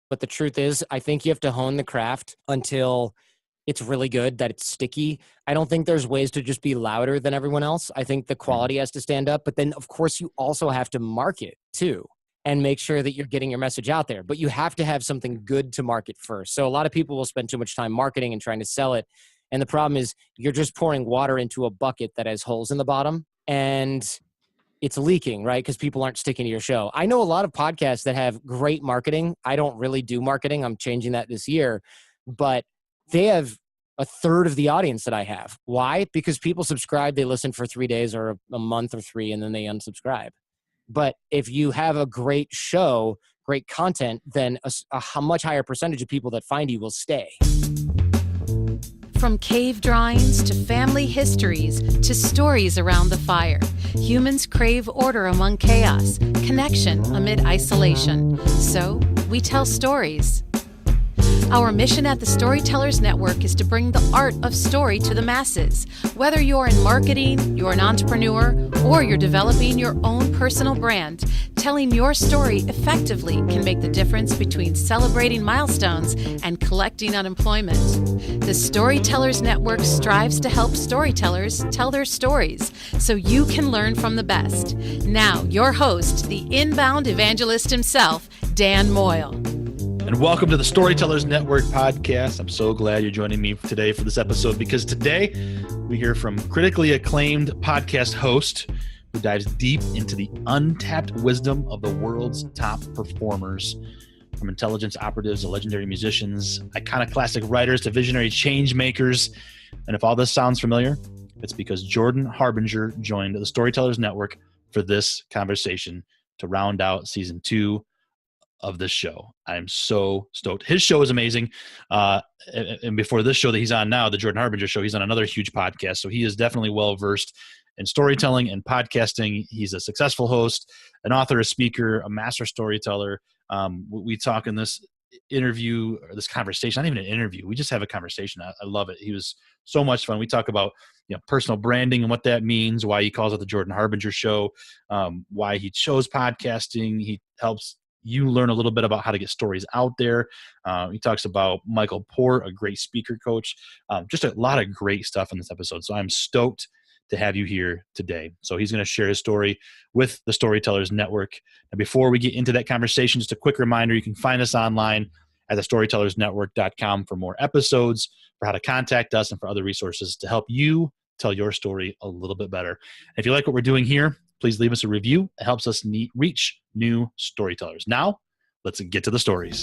But the truth is, I think you have to hone the craft until it's really good, that it's sticky. I don't think there's ways to just be louder than everyone else. I think the quality has to stand up. But then, of course, you also have to market too and make sure that you're getting your message out there. But you have to have something good to market first. So a lot of people will spend too much time marketing and trying to sell it. And the problem is you're just pouring water into a bucket that has holes in the bottom and it's leaking, right? Because people aren't sticking to your show. I know a lot of podcasts that have great marketing. I don't really do marketing. I'm changing that this year. But they have a third of the audience that I have. Why? Because people subscribe, they listen for 3 days or a month or 3, and then they unsubscribe. But if you have a great show, great content, then a much higher percentage of people that find you will stay. From cave drawings to family histories to stories around the fire, humans crave order among chaos, connection amid isolation. So we tell stories. Our mission at the Storytellers Network is to bring the art of story to the masses. Whether you're in marketing, you're an entrepreneur, or you're developing your own personal brand, telling your story effectively can make the difference between celebrating milestones and collecting unemployment. The Storytellers Network strives to help storytellers tell their stories so you can learn from the best. Now, your host, the inbound evangelist himself, Dan Moyle. And welcome to the Storytellers Network podcast. I'm so glad you're joining me today for this episode because today we hear from critically acclaimed podcast host who dives deep into the untapped wisdom of the world's top performers, from intelligence operatives to legendary musicians, iconoclastic writers to visionary change makers. And if all this sounds familiar, it's because Jordan Harbinger joined the Storytellers Network for this conversation to round out season 2 of this show. I'm so stoked. His show is amazing. And before this show that he's on now, the Jordan Harbinger show, he's on another huge podcast. So he is definitely well-versed in storytelling and podcasting. He's a successful host, an author, a speaker, a master storyteller. We talk in this interview, or this conversation, not even an interview. We just have a conversation. I love it. He was so much fun. We talk about personal branding and what that means, why he calls it the Jordan Harbinger show, why he chose podcasting. He helps you learn a little bit about how to get stories out there. He talks about Michael Port, a great speaker coach. Just a lot of great stuff in this episode. So I'm stoked to have you here today. So he's going to share his story with the Storytellers Network. And before we get into that conversation, just a quick reminder, you can find us online at thestorytellersnetwork.com for more episodes, for how to contact us, and for other resources to help you tell your story a little bit better. If you like what we're doing here, please leave us a review. It helps us reach new storytellers. Now, let's get to the stories.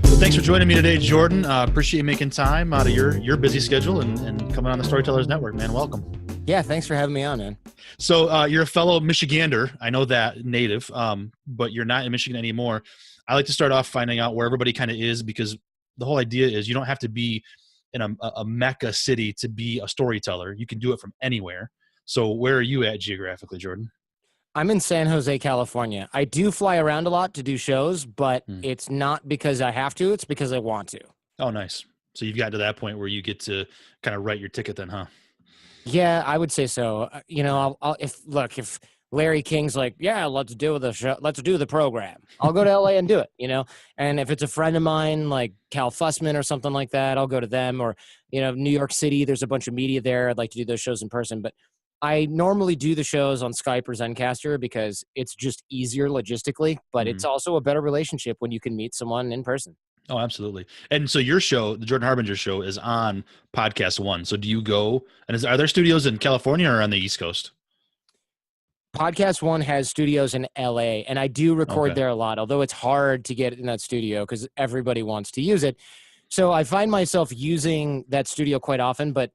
So thanks for joining me today, Jordan. Appreciate you making time out of your busy schedule and coming on the Storytellers Network, man. Welcome. Yeah, thanks for having me on, man. So you're a fellow Michigander. I know that, native, but you're not in Michigan anymore. I like to start off finding out where everybody kind of is, because the whole idea is you don't have to be in a mecca city to be a storyteller. You can do it from anywhere. So where are you at geographically, Jordan? I'm in San Jose, California. I do fly around a lot to do shows, but it's not because I have to. It's because I want to. Oh, nice. So you've gotten to that point where you get to kind of write your ticket then, huh? Yeah, I would say so. If Larry King's like, yeah, let's do the show, let's do the program, I'll go to LA and do it, And if it's a friend of mine, like Cal Fussman or something like that, I'll go to them. Or, New York City, there's a bunch of media there. I'd like to do those shows in person. But I normally do the shows on Skype or Zencaster because it's just easier logistically, but it's also a better relationship when you can meet someone in person. Oh, absolutely. And so your show, the Jordan Harbinger show, is on Podcast One. So do you go, and are there studios in California or on the East Coast? Podcast One has studios in LA, and I do record there a lot, although it's hard to get in that studio because everybody wants to use it. So I find myself using that studio quite often, but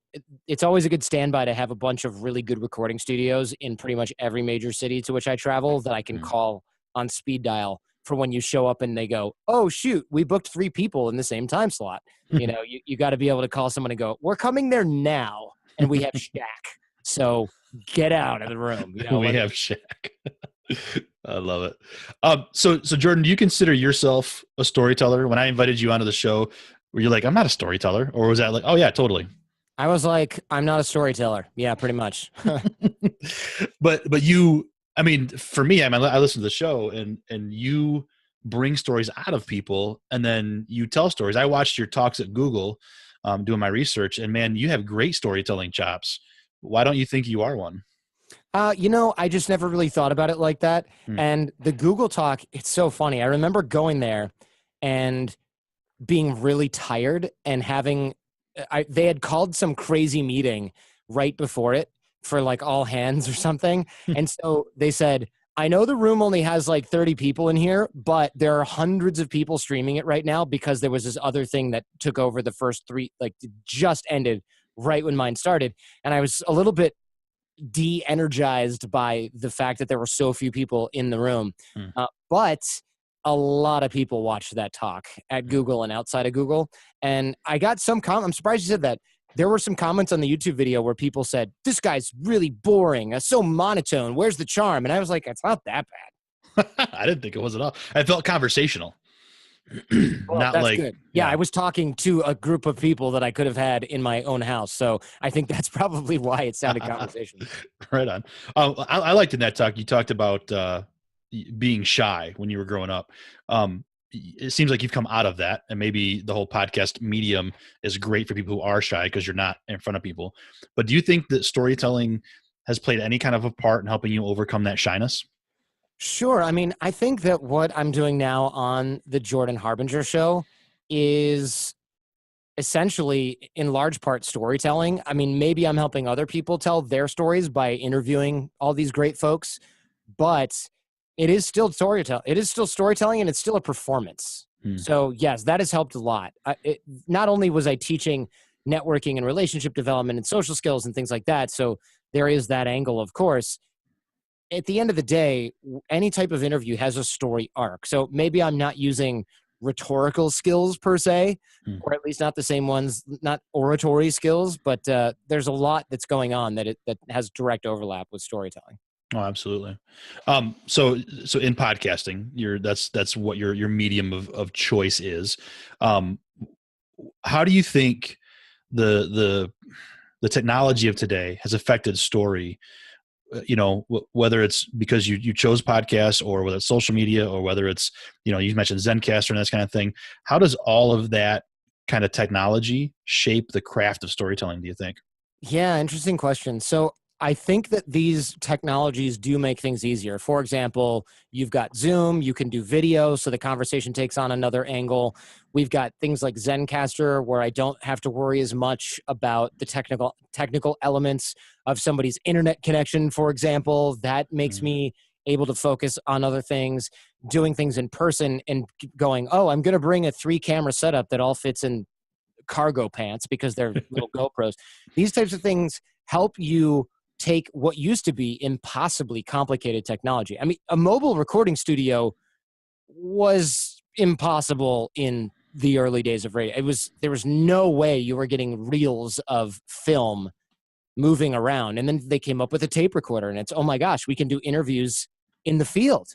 it's always a good standby to have a bunch of really good recording studios in pretty much every major city to which I travel that I can call on speed dial for when you show up and they go, oh, shoot, we booked 3 people in the same time slot. You got to be able to call someone and go, we're coming there now, and we have Shaq. So get out of the room. We have Shaq. I love it. So Jordan, do you consider yourself a storyteller? When I invited you onto the show, were you like, I'm not a storyteller? Or was that like, oh yeah, totally? I was like, I'm not a storyteller. Yeah, pretty much. But you I mean, for me, I listen to the show, and you bring stories out of people, and then you tell stories. I watched your talks at Google, doing my research, and man, you have great storytelling chops. Why don't you think you are one? I just never really thought about it like that. Hmm. And the Google Talk, it's so funny. I remember going there and being really tired and they had called some crazy meeting right before it for like all hands or something. And so they said, I know the room only has like 30 people in here, but there are hundreds of people streaming it right now because there was this other thing that took over the first three, like just ended right when mine started. And I was a little bit de-energized by the fact that there were so few people in the room. Hmm. But a lot of people watched that talk at Google and outside of Google. And I got some I'm surprised you said that. There were some comments on the YouTube video where people said, this guy's really boring. It's so monotone. Where's the charm? And I was like, it's not that bad. I didn't think it was at all. I felt conversational. Well, Not that's like, good. Yeah, I was talking to a group of people that I could have had in my own house. So I think that's probably why it sounded conversational. Right on. I liked in that talk, you talked about being shy when you were growing up. It seems like you've come out of that, and maybe the whole podcast medium is great for people who are shy because you're not in front of people. But do you think that storytelling has played any kind of a part in helping you overcome that shyness? Sure. I mean, I think that what I'm doing now on the Jordan Harbinger show is essentially in large part storytelling. I mean, maybe I'm helping other people tell their stories by interviewing all these great folks, but it is still storytelling. It is still storytelling, and it's still a performance. Hmm. So yes, that has helped a lot. Not only was I teaching networking and relationship development and social skills and things like that. So there is that angle, of course. At the end of the day, any type of interview has a story arc. So maybe I'm not using rhetorical skills per se, or at least not the same ones, not oratory skills, but there's a lot that's going on that has direct overlap with storytelling. Oh, absolutely. So in podcasting, that's what your medium of choice is. How do you think the technology of today has affected story? Whether it's because you chose podcasts, or whether it's social media, or whether it's, you mentioned Zencaster and this kind of thing. How does all of that kind of technology shape the craft of storytelling, do you think? Yeah, interesting question. So I think that these technologies do make things easier. For example, you've got Zoom, you can do video, so the conversation takes on another angle. We've got things like Zencaster, where I don't have to worry as much about the technical elements of somebody's internet connection, for example. That makes me able to focus on other things, doing things in person and going, oh, I'm going to bring a 3-camera setup that all fits in cargo pants because they're little GoPros. These types of things help you take what used to be impossibly complicated technology. I mean, a mobile recording studio was impossible in the early days of radio. There was no way you were getting reels of film moving around. And then they came up with a tape recorder, and it's, oh my gosh, we can do interviews in the field.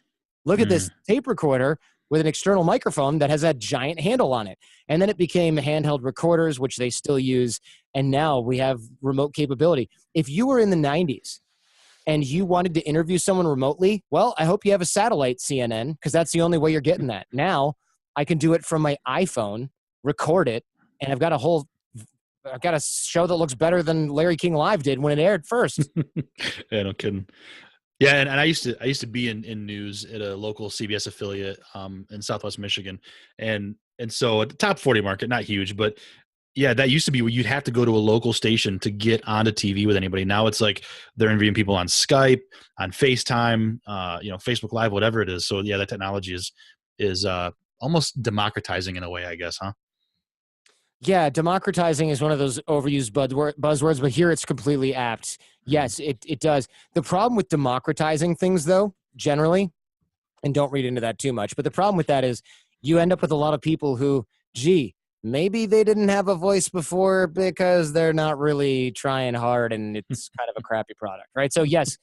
Look at this tape recorder with an external microphone that has a giant handle on it. And then it became handheld recorders, which they still use. And now we have remote capability. If you were in the 90s and you wanted to interview someone remotely, well, I hope you have a satellite CNN, because that's the only way you're getting that. Now I can do it from my iPhone, record it, and I've got a show that looks better than Larry King Live did when it aired first. Yeah, no kidding. Yeah, and I used to be in news at a local CBS affiliate in Southwest Michigan, and so at the top 40 market, not huge, but yeah, that used to be where you'd have to go to a local station to get onto TV with anybody. Now it's like they're interviewing people on Skype, on FaceTime, Facebook Live, whatever it is. So yeah, that technology is almost democratizing in a way, I guess, huh? Yeah, democratizing is one of those overused buzzwords, but here it's completely apt. Yes, it does. The problem with democratizing things, though, generally, and don't read into that too much, but the problem with that is you end up with a lot of people who, maybe they didn't have a voice before because they're not really trying hard and it's kind of a crappy product, right? So yes,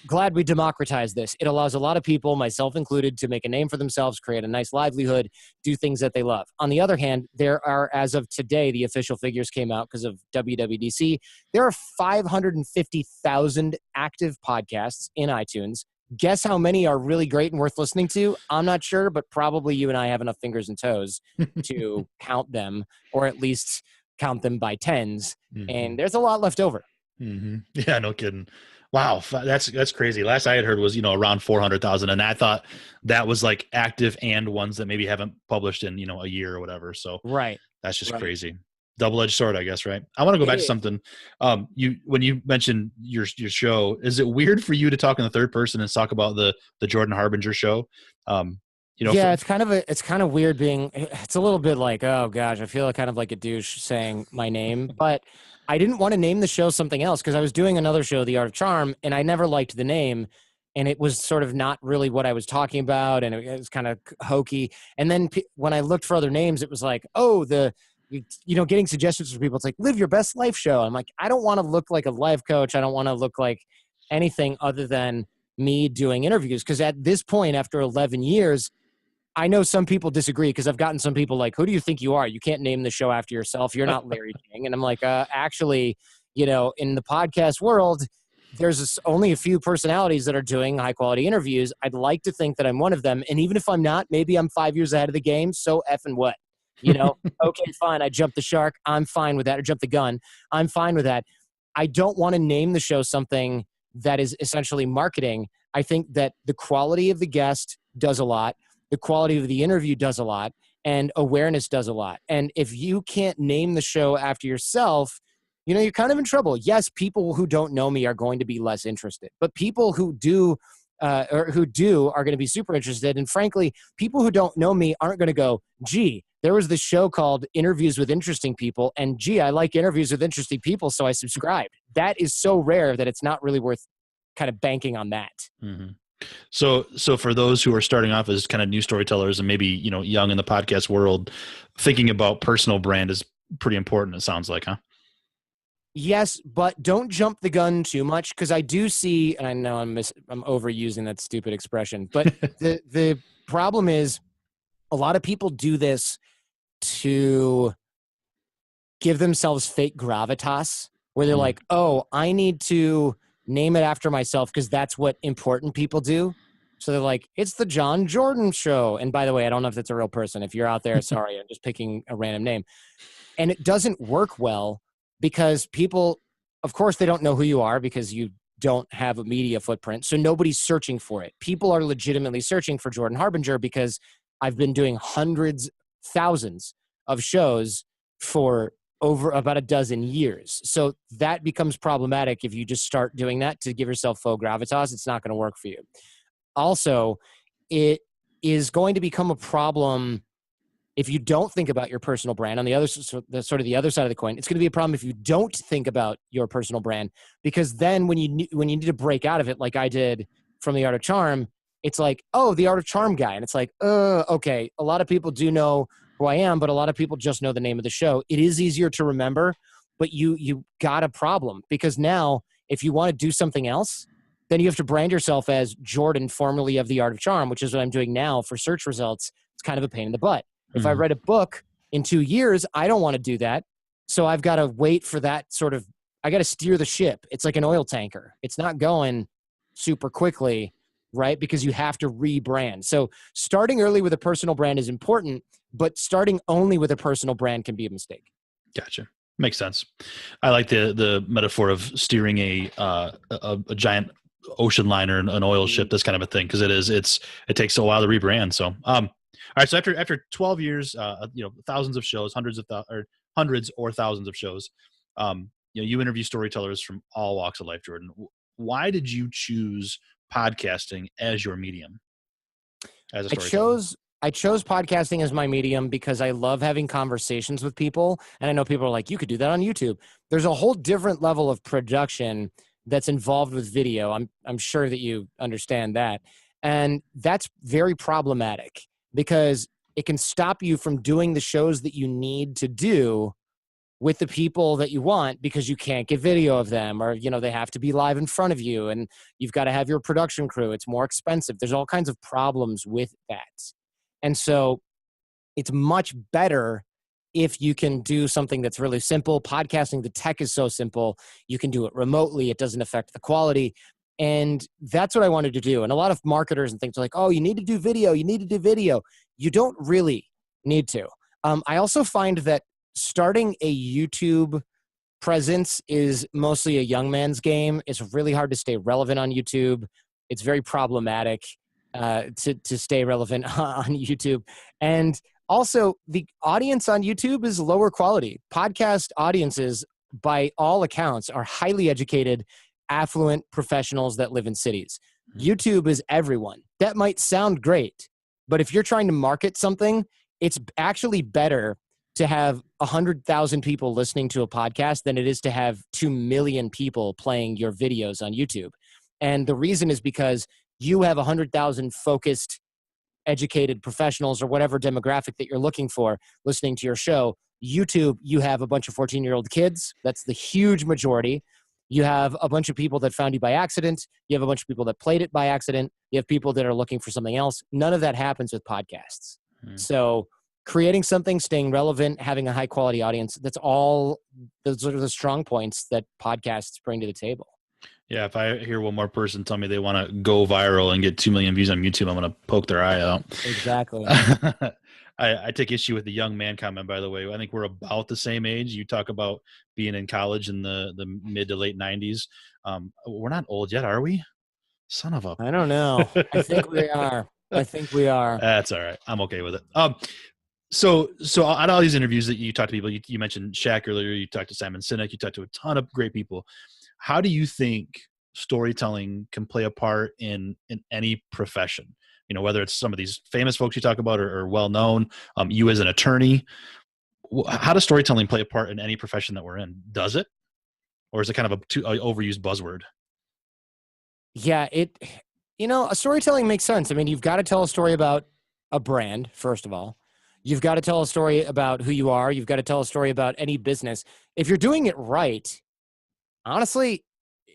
glad we democratize this. It allows a lot of people, myself included, to make a name for themselves, create a nice livelihood, do things that they love. On the other hand, there are, as of today, the official figures came out because of WWDC, there are 550,000 active podcasts in iTunes, Guess how many are really great and worth listening to? I'm not sure, but probably you and I have enough fingers and toes to count them, or at least count them by tens. And there's a lot left over. Yeah, no kidding. Wow, that's crazy. Last I had heard was around 400,000, and I thought that was like active and ones that maybe haven't published in a year or whatever. So Right. that's just crazy. Double-edged sword, I guess, right? I want to go back to something. When you mentioned your show, is it weird for you to talk in the third person and talk about the Jordan Harbinger show? Yeah, it's kind of weird being. It's a little bit like, oh gosh, I feel kind of like a douche saying my name, but I didn't want to name the show something else because I was doing another show, The Art of Charm, and I never liked the name, and it was sort of not really what I was talking about, and it was kind of hokey. And then when I looked for other names, it was like, oh, getting suggestions from people. It's like, Live Your Best Life Show. I'm like, I don't want to look like a life coach. I don't want to look like anything other than me doing interviews. Because at this point, after 11 years, I know some people disagree because I've gotten some people like, who do you think you are? You can't name the show after yourself. You're not Larry King. And I'm like, actually, in the podcast world, there's only a few personalities that are doing high quality interviews. I'd like to think that I'm one of them. And even if I'm not, maybe I'm 5 years ahead of the game. So effing what? Okay, fine. I jumped the shark. I'm fine with that. Or jumped the gun. I'm fine with that. I don't want to name the show something that is essentially marketing. I think that the quality of the guest does a lot. The quality of the interview does a lot, and awareness does a lot. And if you can't name the show after yourself, you're kind of in trouble. Yes, people who don't know me are going to be less interested, but people who do are going to be super interested. And frankly, people who don't know me aren't going to go, gee, there was this show called Interviews with Interesting People, and gee, I like interviews with interesting people, so I subscribed. That is so rare that it's not really worth kind of banking on that. Mm-hmm. So for those who are starting off as kind of new storytellers and maybe, young in the podcast world, thinking about personal brand is pretty important, it sounds like, huh? Yes, but don't jump the gun too much, because I do see, and I know I'm overusing that stupid expression, but the problem is a lot of people do this to give themselves fake gravitas, where they're like, oh, I need to name it after myself because that's what important people do. So they're like, it's the John Jordan Show. And by the way, I don't know if that's a real person. If you're out there, sorry, I'm just picking a random name. And it doesn't work well because people, of course, they don't know who you are because you don't have a media footprint. So nobody's searching for it. People are legitimately searching for Jordan Harbinger because I've been doing hundreds, thousands of shows for over about a dozen years. So that becomes problematic if you just start doing that to give yourself faux gravitas. It's not going to work for you. Also, it is going to become a problem if you don't think about your personal brand. On the other sort of the other side of the coin, it's going to be a problem if you don't think about your personal brand, because then when you need to break out of it, like I did from The Art of Charm, it's like, oh, The Art of Charm guy. And it's like, okay, a lot of people do know who I am, but a lot of people just know the name of the show. It is easier to remember, but you got a problem, because now if you want to do something else, then you have to brand yourself as Jordan, formerly of The Art of Charm, which is what I'm doing now for search results. It's kind of a pain in the butt. If I read a book in 2 years, I don't want to do that. So I've got to wait for that I got to steer the ship. It's like an oil tanker. It's not going super quickly, right? Because you have to rebrand. So starting early with a personal brand is important, but starting only with a personal brand can be a mistake. Gotcha. Makes sense. I like the metaphor of steering a giant ocean liner, an oil ship, this kind of a thing, because it takes a while to rebrand. So, all right. So after 12 years, thousands of shows, hundreds or thousands of shows, you interview storytellers from all walks of life, Jordan. Why did you choose podcasting as your medium? As a storyteller? I chose podcasting as my medium because I love having conversations with people. And I know people are like, you could do that on YouTube. There's a whole different level of production that's involved with video. I'm sure that you understand that. And that's very problematic because it can stop you from doing the shows that you need to do with the people that you want, because you can't get video of them, or, they have to be live in front of you, and you've got to have your production crew. It's more expensive. There's all kinds of problems with that. And so it's much better if you can do something that's really simple. Podcasting, the tech is so simple. You can do it remotely. It doesn't affect the quality. And that's what I wanted to do. And a lot of marketers and things are like, oh, you need to do video. You need to do video. You don't really need to. I also find that starting a YouTube presence is mostly a young man's game. It's really hard to stay relevant on YouTube. It's very problematic to stay relevant on YouTube. And also, the audience on YouTube is lower quality. Podcast audiences, by all accounts, are highly educated, affluent professionals that live in cities. YouTube is everyone. That might sound great, but if you're trying to market something, it's actually better to have 100,000 people listening to a podcast than it is to have 2 million people playing your videos on YouTube. And the reason is because you have 100,000 focused, educated professionals or whatever demographic that you're looking for listening to your show. YouTube, you have a bunch of 14-year-old kids. That's the huge majority. You have a bunch of people that found you by accident. You have a bunch of people that played it by accident. You have people that are looking for something else. None of that happens with podcasts. So creating something, staying relevant, having a high quality audience, those are the strong points that podcasts bring to the table. Yeah, if I hear one more person tell me they want to go viral and get 2 million views on YouTube, I'm going to poke their eye out. Exactly. I take issue with the young man comment, by the way. I think we're about the same age. You talk about being in college in the mid to late 90s. We're not old yet, are we? Son of a... I don't know. I think we are. That's all right. I'm okay with it. So out of all these interviews that you talked to people, you mentioned Shaq earlier, you talked to Simon Sinek, you talked to a ton of great people. How do you think storytelling can play a part in any profession? You know, whether it's some of these famous folks you talk about or well-known, you as an attorney, how does storytelling play a part in any profession that we're in? Does it? Or is it kind of a overused buzzword? Yeah, a storytelling makes sense. I mean, you've got to tell a story about a brand, first of all. You've got to tell a story about who you are. You've got to tell a story about any business. If you're doing it right, honestly,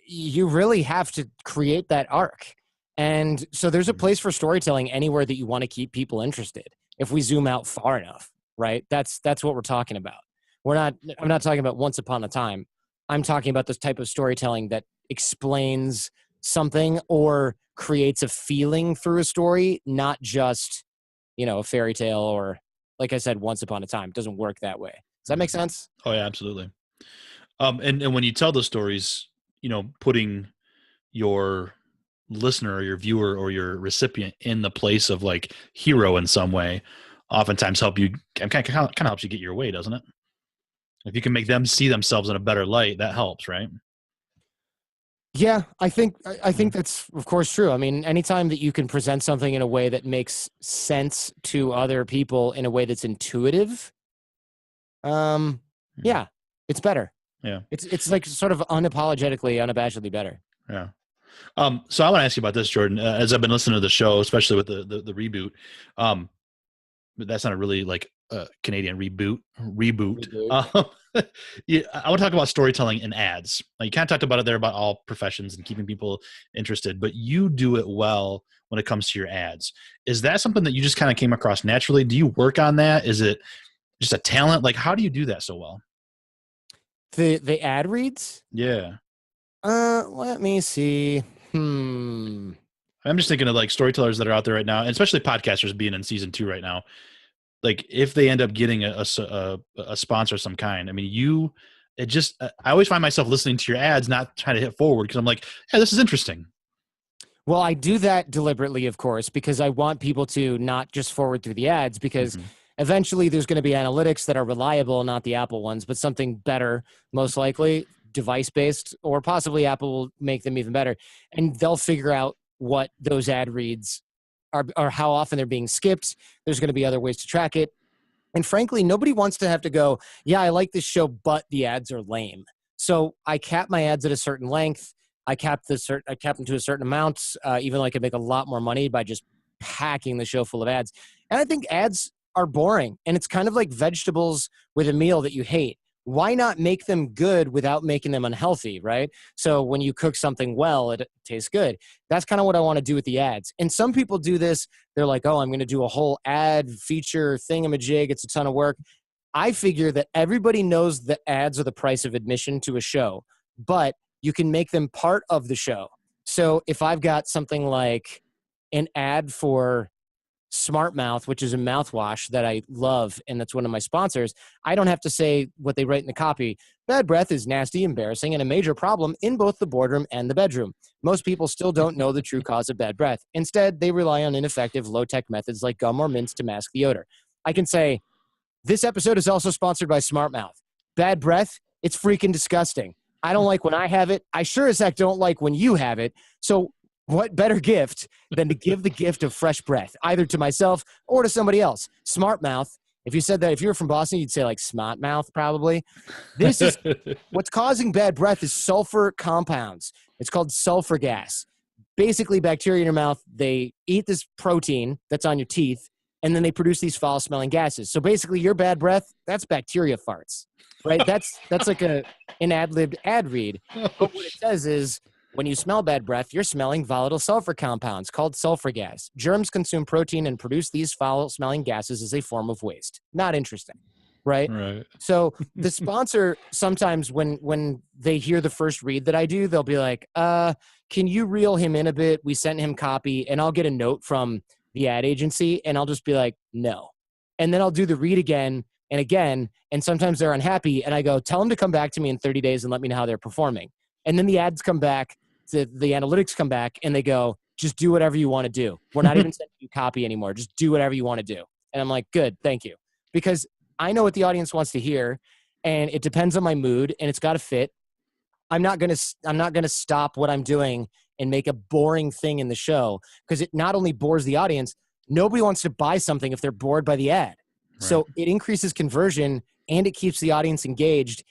you really have to create that arc. And so there's a place for storytelling anywhere that you want to keep people interested. If we zoom out far enough, right? That's what we're talking about. I'm not talking about Once Upon a Time. I'm talking about this type of storytelling that explains something or creates a feeling through a story, not just, a fairy tale or, like I said, Once Upon a Time. It doesn't work that way. Does that make sense? Oh yeah, absolutely. And when you tell those stories, putting your listener or your viewer or your recipient in the place of like hero in some way, oftentimes kind of helps you get your way, doesn't it? If you can make them see themselves in a better light, that helps, right? Yeah, I think that's of course true. I mean, anytime that you can present something in a way that makes sense to other people in a way that's intuitive, yeah, it's better. Yeah. It's like sort of unabashedly better. Yeah. So I want to ask you about this, Jordan, as I've been listening to the show, especially with the reboot, but that's not a really like Canadian reboot. Yeah, I want to talk about storytelling in ads. Now, you kind of talked about it there about all professions and keeping people interested, but you do it well when it comes to your ads. Is that something that you just kind of came across naturally? Do you work on that? Is it just a talent? Like, how do you do that so well? The ad reads? Yeah. Let me see. I'm just thinking of like storytellers that are out there right now, and especially podcasters being in season 2 right now. Like if they end up getting a sponsor of some kind, I mean, I always find myself listening to your ads, not trying to hit forward because I'm like, yeah, this is interesting. Well, I do that deliberately, of course, because I want people to not just forward through the ads because eventually there's going to be analytics that are reliable, not the Apple ones, but something better, most likely device-based, or possibly Apple will make them even better. And they'll figure out what those ad reads are or how often they're being skipped. There's going to be other ways to track it. And frankly, nobody wants to have to go, yeah, I like this show, but the ads are lame. So I cap my ads at a certain length. I cap them to a certain amount, even though I could make a lot more money by just packing the show full of ads. And I think ads are boring. And it's kind of like vegetables with a meal that you hate. Why not make them good without making them unhealthy, right? So when you cook something well, it tastes good. That's kind of what I want to do with the ads. And some people do this. They're like, oh, I'm going to do a whole ad feature thingamajig. It's a ton of work. I figure that everybody knows that ads are the price of admission to a show, but you can make them part of the show. So if I've got something like an ad for Smart Mouth, which is a mouthwash that I love, and that's one of my sponsors, I don't have to say what they write in the copy. Bad breath is nasty, embarrassing, and a major problem in both the boardroom and the bedroom. Most people still don't know the true cause of bad breath. Instead, they rely on ineffective, low-tech methods like gum or mints to mask the odor. I can say, this episode is also sponsored by Smart Mouth. Bad breath, it's freaking disgusting. I don't like when I have it. I sure as heck don't like when you have it. So what better gift than to give the gift of fresh breath, either to myself or to somebody else? Smart Mouth. If you said that, if you were from Boston, you'd say like Smart Mouth, probably. This is what's causing bad breath is sulfur compounds. It's called sulfur gas. Basically, bacteria in your mouth, they eat this protein that's on your teeth, and then they produce these foul-smelling gases. So basically, your bad breath, that's bacteria farts, right? That's like an ad-libbed ad read. But what it says is, when you smell bad breath, you're smelling volatile sulfur compounds called sulfur gas. Germs consume protein and produce these foul-smelling gases as a form of waste. Not interesting, right? Right. So the sponsor, sometimes when they hear the first read that I do, they'll be like, can you reel him in a bit? We sent him copy, and I'll get a note from the ad agency, and I'll just be like, no. And then I'll do the read again and again, and sometimes they're unhappy, and I go, tell them to come back to me in 30 days and let me know how they're performing. And then the ads come back, the analytics come back, and they go, just do whatever you want to do. We're not even sending you copy anymore. Just do whatever you want to do. And I'm like, good, thank you. Because I know what the audience wants to hear, and it depends on my mood, and it's got to fit. I'm not gonna stop what I'm doing and make a boring thing in the show, because it not only bores the audience, nobody wants to buy something if they're bored by the ad. Right. So it increases conversion, and it keeps the audience engaged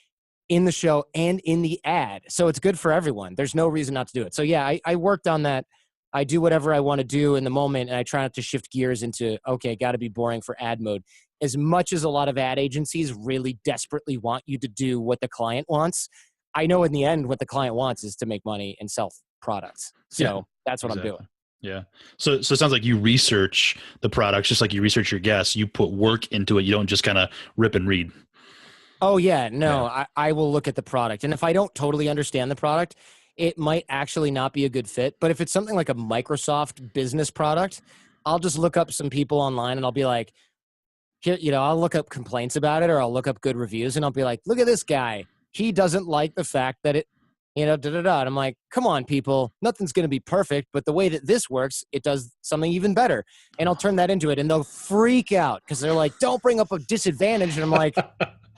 in the show and in the ad. So it's good for everyone. There's no reason not to do it. So yeah, I worked on that. I do whatever I want to do in the moment, and I try not to shift gears into, okay, got to be boring for ad mode. As much as a lot of ad agencies really desperately want you to do what the client wants, I know in the end what the client wants is to make money and sell products. So that's what exactly. I'm doing. Yeah. So it sounds like you research the products just like you research your guests. You put work into it. You don't just kind of rip and read. Oh, yeah. No, yeah. I will look at the product. And if I don't totally understand the product, it might actually not be a good fit. But if it's something like a Microsoft business product, I'll just look up some people online and I'll be like, here, I'll look up complaints about it, or I'll look up good reviews, and I'll be like, look at this guy. He doesn't like the fact that it, And I'm like, come on, people. Nothing's going to be perfect, but the way that this works, it does something even better. And I'll turn that into it, and they'll freak out because they're like, don't bring up a disadvantage. And I'm like,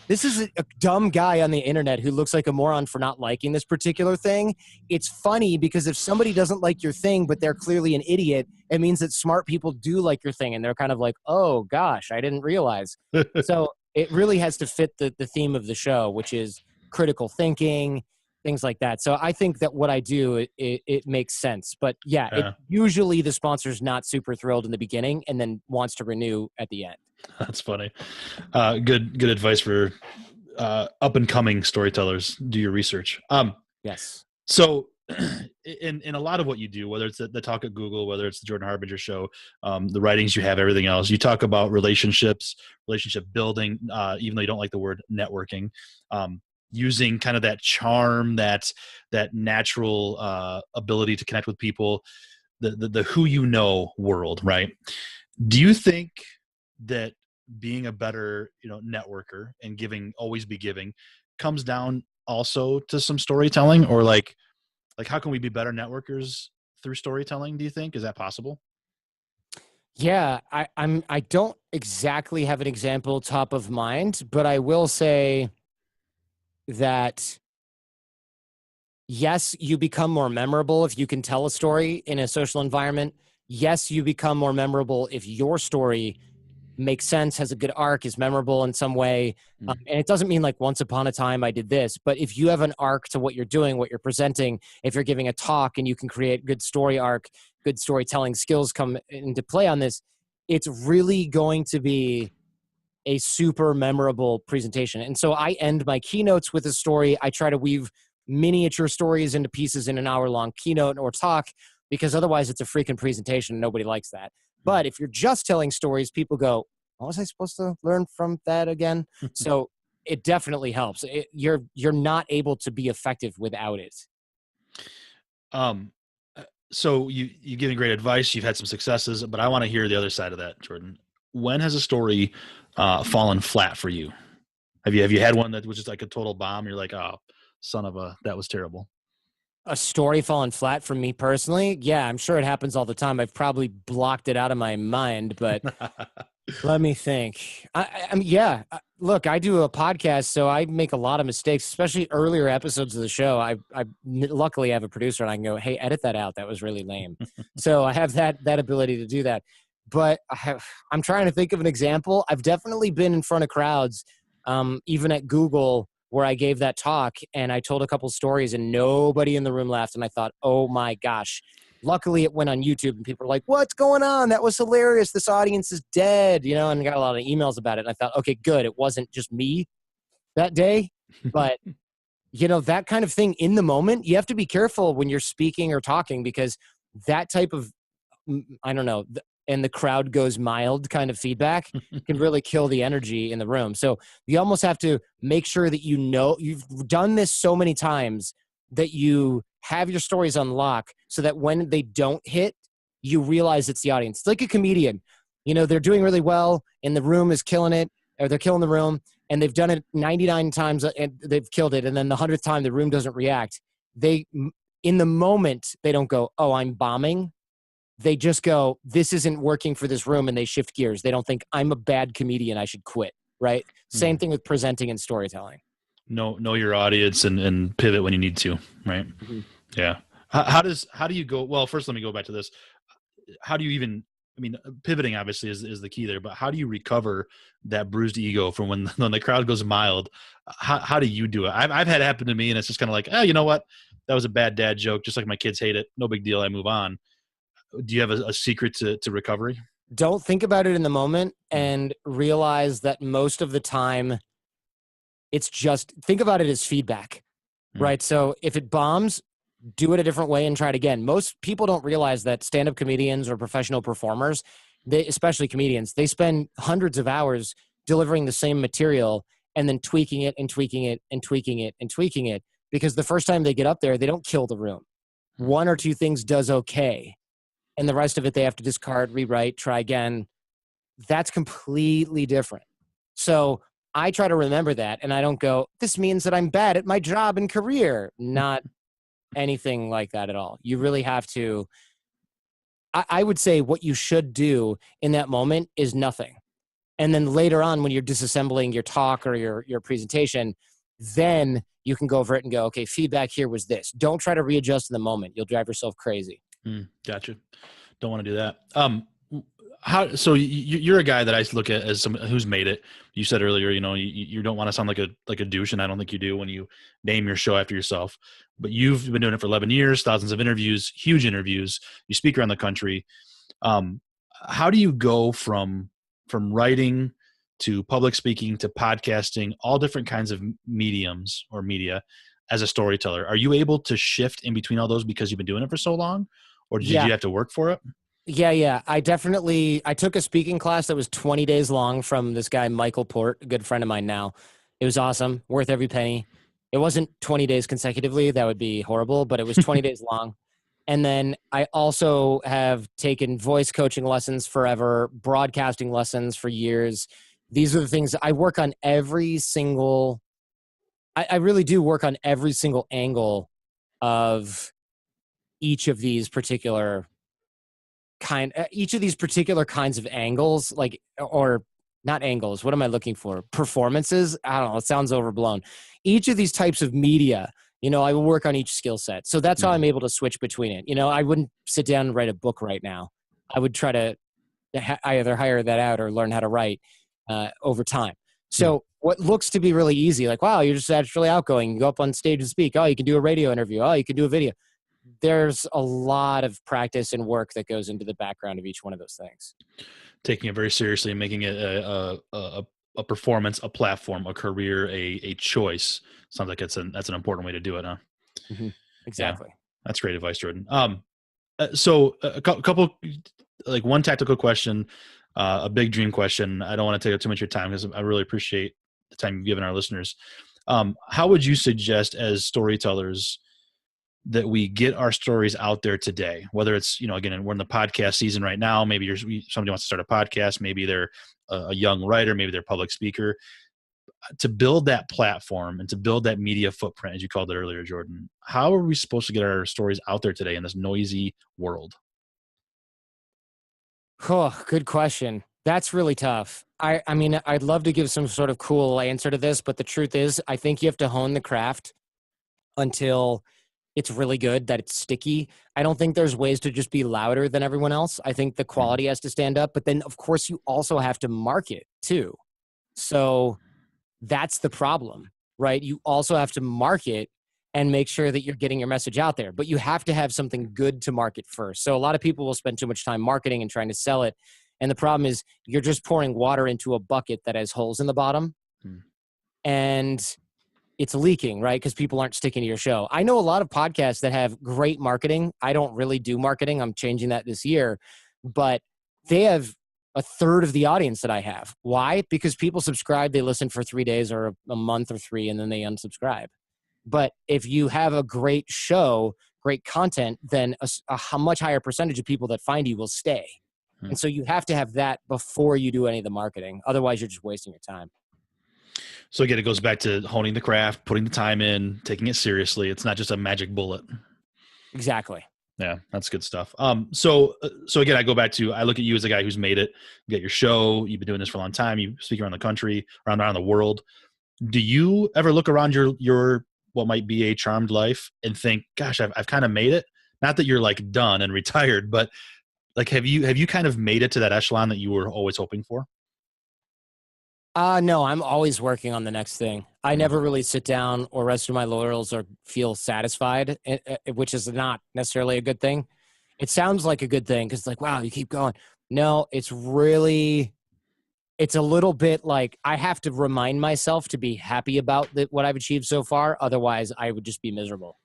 this is a dumb guy on the internet who looks like a moron for not liking this particular thing. It's funny because if somebody doesn't like your thing, but they're clearly an idiot, it means that smart people do like your thing. And they're kind of like, oh, gosh, I didn't realize. So it really has to fit the theme of the show, which is critical thinking, things like that. So I think that what I do, it makes sense. But yeah. Usually the sponsor's not super thrilled in the beginning and then wants to renew at the end. That's funny. Good advice for up and coming storytellers. Do your research. Yes. So in a lot of what you do, whether it's the talk at Google, whether it's the Jordan Harbinger show, the writings you have, everything else, you talk about relationships, relationship building, even though you don't like the word networking, using kind of that charm, that natural ability to connect with people, the who you know world, right? Do you think that being a better networker and always be giving comes down also to some storytelling, or like how can we be better networkers through storytelling? Do you think, is that possible? Yeah, I don't exactly have an example top of mind, but I will say that yes, you become more memorable if you can tell a story in a social environment. Yes, you become more memorable if your story makes sense, has a good arc, is memorable in some way. And it doesn't mean like once upon a time I did this, but if you have an arc to what you're doing, what you're presenting, if you're giving a talk and you can create good story arc, good storytelling skills come into play on this, it's really going to be a super memorable presentation. And so I end my keynotes with a story. I try to weave miniature stories into pieces in an hour-long keynote or talk, because otherwise it's a freaking presentation and nobody likes that. But if you're just telling stories, people go, what was I supposed to learn from that again? So it definitely helps. You're not able to be effective without it. So you giving great advice. You've had some successes, but I want to hear the other side of that, Jordan. When has a story fallen flat for you? Have you had one that was just like a total bomb? You're like, oh, that was terrible. A story falling flat for me personally? Yeah, I'm sure it happens all the time. I've probably blocked it out of my mind, but let me think. I mean, yeah. Look, I do a podcast, so I make a lot of mistakes, especially earlier episodes of the show. I luckily have a producer, and I can go, "Hey, edit that out. That was really lame." So I have that ability to do that. But I'm trying to think of an example. I've definitely been in front of crowds, even at Google, where I gave that talk, and I told a couple stories, and nobody in the room laughed. And I thought, "Oh my gosh." Luckily, it went on YouTube, and people were like, "What's going on? That was hilarious. This audience is dead," and I got a lot of emails about it. And I thought, okay, good. It wasn't just me that day, but that kind of thing in the moment, you have to be careful when you're speaking or talking, because that type of, I don't know, and the crowd goes mild kind of feedback can really kill the energy in the room. So you almost have to make sure that you've done this so many times that you have your stories on lock, so that when they don't hit, you realize it's the audience. It's like a comedian. They're doing really well and the room is killing it, or they're killing the room, and they've done it 99 times and they've killed it. And then the 100th time the room doesn't react. In the moment, they don't go, "Oh, I'm bombing." They just go, "This isn't working for this room," and they shift gears. They don't think, "I'm a bad comedian, I should quit," right? Same thing with presenting and storytelling. Know your audience and pivot when you need to, right? Mm-hmm. Yeah. How do you go? Well, first, let me go back to this. How do you even, pivoting obviously is the key there, but how do you recover that bruised ego from when the crowd goes mild? How do you do it? I've had it happen to me, and it's just kind of like, oh, you know what? That was a bad dad joke. Just like my kids hate it. No big deal. I move on. Do you have a secret to recovery? Don't think about it in the moment, and realize that most of the time it's just, think about it as feedback, right? So if it bombs, do it a different way and try it again. Most people don't realize that stand-up comedians or professional performers, especially comedians, they spend hundreds of hours delivering the same material and then tweaking it and tweaking it and tweaking it and tweaking it, because the first time they get up there, they don't kill the room. One or two things does okay, and the rest of it they have to discard, rewrite, try again. That's completely different. So I try to remember that, and I don't go, "This means that I'm bad at my job and career." Not anything like that at all. You really have to, I would say what you should do in that moment is nothing. And then later on, when you're disassembling your talk or your presentation, then you can go over it and go, "Okay, feedback here was this." Don't try to readjust in the moment. You'll drive yourself crazy. Gotcha. Don't want to do that. So you're a guy that I look at as someone who's made it. You said earlier, you don't want to sound like a douche, and I don't think you do when you name your show after yourself. But you've been doing it for 11 years, thousands of interviews, huge interviews. You speak around the country. How do you go from writing to public speaking to podcasting, all different kinds of mediums or media, as a storyteller? Are you able to shift in between all those because you've been doing it for so long, or did you have to work for it? Yeah. I took a speaking class that was 20 days long from this guy, Michael Port, a good friend of mine now. It was awesome. Worth every penny. It wasn't 20 days consecutively. That would be horrible, but it was 20 days long. And then I also have taken voice coaching lessons forever, broadcasting lessons for years. These are the things I work on I really do work on every single angle of each of these particular kinds of angles, or not angles. What am I looking for? Performances. I don't know. It sounds overblown. Each of these types of media, I will work on each skill set. So that's how I'm able to switch between it. I wouldn't sit down and write a book right now. I would try to either hire that out or learn how to write over time. So what looks to be really easy, like, wow, you're just naturally outgoing. You go up on stage and speak. Oh, you can do a radio interview. Oh, you can do a video. There's a lot of practice and work that goes into the background of each one of those things. Taking it very seriously and making it a performance, a platform, a career, a choice. Sounds like that's an important way to do it, huh? Mm-hmm. Exactly. Yeah, that's great advice, Jordan. So a couple, like one tactical question, a big dream question. I don't want to take up too much of your time because I really appreciate the time you've given our listeners. How would you suggest, as storytellers, that we get our stories out there today, whether it's, again, we're in the podcast season right now. Maybe somebody wants to start a podcast. Maybe they're a young writer, maybe they're a public speaker. To build that platform and to build that media footprint, as you called it earlier, Jordan, how are we supposed to get our stories out there today in this noisy world? Oh, good question. That's really tough. I mean, I'd love to give some sort of cool answer to this, but the truth is, I think you have to hone the craft until it's really good, that it's sticky. I don't think there's ways to just be louder than everyone else. I think the quality has to stand up, but then of course you also have to market too. So that's the problem, right? You also have to market and make sure that you're getting your message out there, but you have to have something good to market first. So a lot of people will spend too much time marketing and trying to sell it. And the problem is you're just pouring water into a bucket that has holes in the bottom and it's leaking, right? Because people aren't sticking to your show. I know a lot of podcasts that have great marketing. I don't really do marketing. I'm changing that this year, but they have a third of the audience that I have. Why? Because people subscribe, they listen for 3 days or a month or 3, and then they unsubscribe. But if you have a great show, great content, then a much higher percentage of people that find you will stay. And so you have to have that before you do any of the marketing. Otherwise, you're just wasting your time. So again, it goes back to honing the craft, putting the time in, taking it seriously. It's not just a magic bullet. Exactly. Yeah, that's good stuff. So again, I go back to, I look at you as a guy who's made it. You got your show. You've been doing this for a long time. You speak around the country, around the world. Do you ever look around your what might be a charmed life and think, gosh, I've kind of made it? Not that you're like done and retired, but like, have you kind of made it to that echelon that you were always hoping for? No, I'm always working on the next thing. I never really sit down or rest on my laurels or feel satisfied, which is not necessarily a good thing. It sounds like a good thing because it's like, wow, you keep going. No, it's a little bit like I have to remind myself to be happy about what I've achieved so far. Otherwise, I would just be miserable,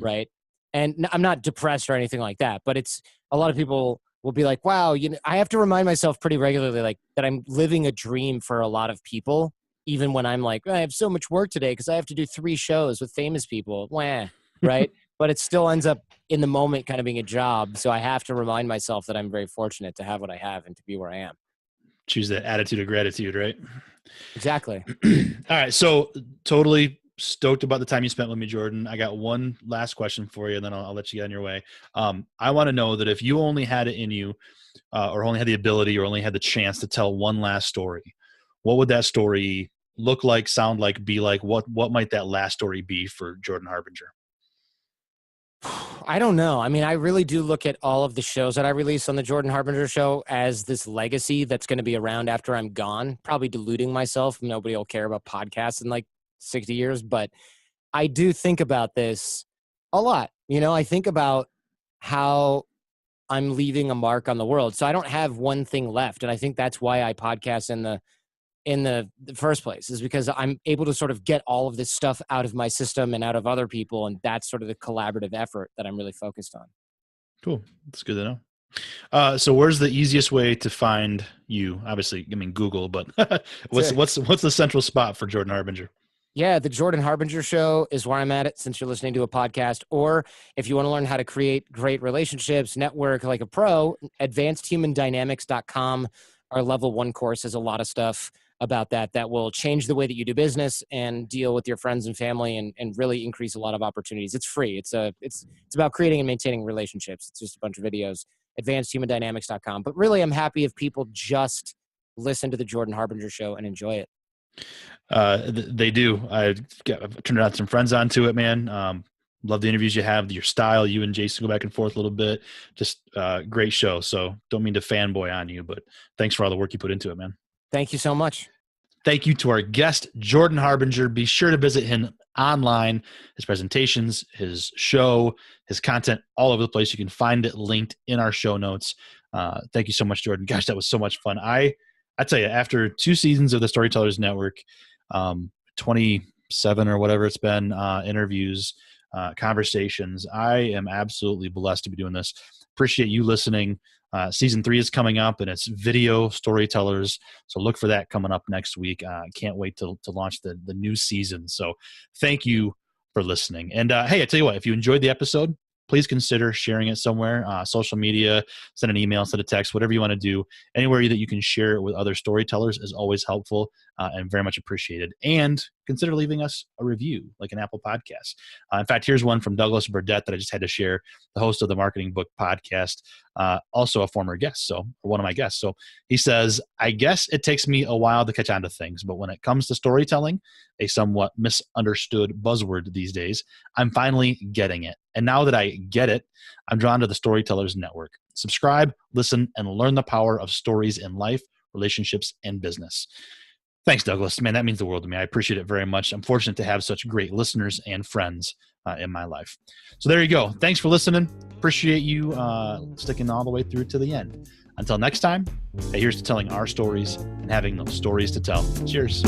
right? And I'm not depressed or anything like that, but it's a lot of people will be like, wow, I have to remind myself pretty regularly, like that I'm living a dream for a lot of people, even when I'm like, I have so much work today because I have to do 3 shows with famous people, right? But it still ends up in the moment kind of being a job. So I have to remind myself that I'm very fortunate to have what I have and to be where I am. Choose that attitude of gratitude, right? Exactly. All right. So totally stoked about the time you spent with me, Jordan. I got one last question for you, and then I'll let you get on your way. I want to know that if you only had it in you, or only had the ability, or only had the chance to tell one last story, what would that story look like, sound like, be like? What might that last story be for Jordan Harbinger? I don't know. I mean, I really do look at all of the shows that I release on the Jordan Harbinger show as this legacy that's going to be around after I'm gone, probably deluding myself. Nobody will care about podcasts in like 60 years, but I do think about this a lot. I think about how I'm leaving a mark on the world. So I don't have one thing left. And I think that's why I podcast in the first place, is because I'm able to sort of get all of this stuff out of my system and out of other people. And that's sort of the collaborative effort that I'm really focused on. Cool. That's good to know. So where's the easiest way to find you? Obviously, I mean, Google, but what's the central spot for Jordan Harbinger? Yeah, the Jordan Harbinger Show is where I'm at it, since you're listening to a podcast. Or if you want to learn how to create great relationships, network like a pro, advancedhumandynamics.com. Our level 1 course has a lot of stuff about that will change the way that you do business and deal with your friends and family, and really increase a lot of opportunities. It's free. It's about creating and maintaining relationships. It's just a bunch of videos, advancedhumandynamics.com. But really, I'm happy if people just listen to the Jordan Harbinger Show and enjoy it. They do. I've turned out some friends onto it, man. Love the interviews you have, your style. You and Jason go back and forth a little bit. Just great show. So don't mean to fanboy on you, but thanks for all the work you put into it, man. Thank you so much. Thank you to our guest, Jordan Harbinger. Be sure to visit him online, his presentations, his show, his content, all over the place. You can find it linked in our show notes. Thank you so much, Jordan. Gosh, that was so much fun. I tell you, after 2 seasons of the Storytellers Network, 27 or whatever it's been, interviews, conversations, I am absolutely blessed to be doing this. Appreciate you listening. Season 3 is coming up, and it's video Storytellers. So look for that coming up next week. Can't wait to launch the new season. So thank you for listening. And hey, I tell you what, if you enjoyed the episode, please consider sharing it somewhere, social media, send an email, send a text, whatever you want to do. Anywhere that you can share it with other storytellers is always helpful and very much appreciated. And consider leaving us a review, like an Apple Podcast. In fact, here's one from Douglas Burdett that I just had to share, the host of the Marketing Book Podcast, also a former guest, so one of my guests. So he says, I guess it takes me a while to catch on to things, but when it comes to storytelling, a somewhat misunderstood buzzword these days, I'm finally getting it. And now that I get it, I'm drawn to the Storytellers Network. Subscribe, listen, and learn the power of stories in life, relationships, and business. Thanks, Douglas. Man, that means the world to me. I appreciate it very much. I'm fortunate to have such great listeners and friends in my life. So there you go. Thanks for listening. Appreciate you sticking all the way through to the end. Until next time, hey, here's to telling our stories and having those stories to tell. Cheers.